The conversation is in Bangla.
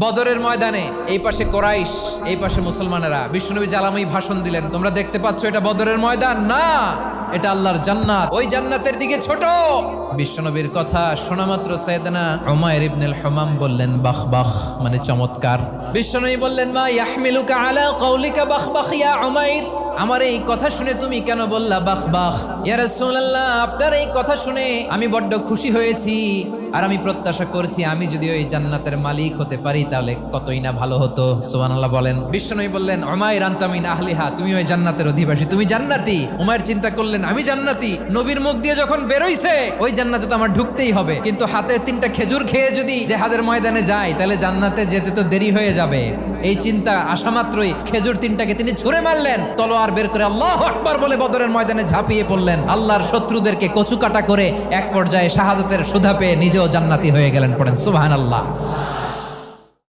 বদরের ময়দানে এই পাশে কোরাইশ, এই পাশে মুসলমানেরা। বিশ্বনবী জালাময়ী ভাষণ দিলেন, তোমরা দেখতে পাচ্ছ এটা বদরের ময়দান না, এটা আল্লাহর জান্নাত, ওই জান্নাতের দিকে ছোট। বিশ্বনবীর কথা শোনা মাত্র সাইয়েদনা উমাইর ইবনুল হুমাম বললেন বাখ বাখ, মানে চমৎকার। বিশ্বনবী বললেন মা ইয়াহমিলুকা আলা কাউলিকা বাখ বাখ ইয়া উমাইর, আমার এই কথা শুনে তুমি কেন বললা বাখ বাখ? ইয়া রাসূলুল্লাহ, আপনার এই কথা শুনে আমি বড্ড খুশি হয়েছি, আর আমি প্রত্যাশা করছি আমি যদি ওই জান্নাতের মালিক হতে পারি তাহলে কতই না ভালো হতো। সুবহানাল্লাহ বলেন। বিশ্বনবী বললেন উমাইর আনতা মিন আহলিহা, তুমি ওই জান্নাতের অধিবাসী, তুমি জান্নাতি। উমাইর চিন্তা করলেন আমি জান্নাতি, নবীর মুখ দিয়ে যখন বেরোইছে ওই জান্নাতে তো আমার ঢুকতেই হবে, কিন্তু হাতে 3টা খেজুর খেয়ে যদি জেহাদের ময়দানে যাই তাহলে জান্নাতে যেতে তো দেরি হয়ে যাবে। এই চিন্তা আসা মাত্রই খেজুর 3টাকে তিনি ছুঁড়ে মারলেন, তলোয়ার বের করে আল্লাহু আকবার বলে বদরের ময়দানে ঝাঁপিয়ে পড়লেন। আল্লাহর শত্রুদেরকে কচুকাটা করে এক পর্যায়ে শাহাদাতের সুধা পেয়ে নিজেও জান্নাতি হয়ে গেলেন। পড়েন সুবহানাল্লাহ।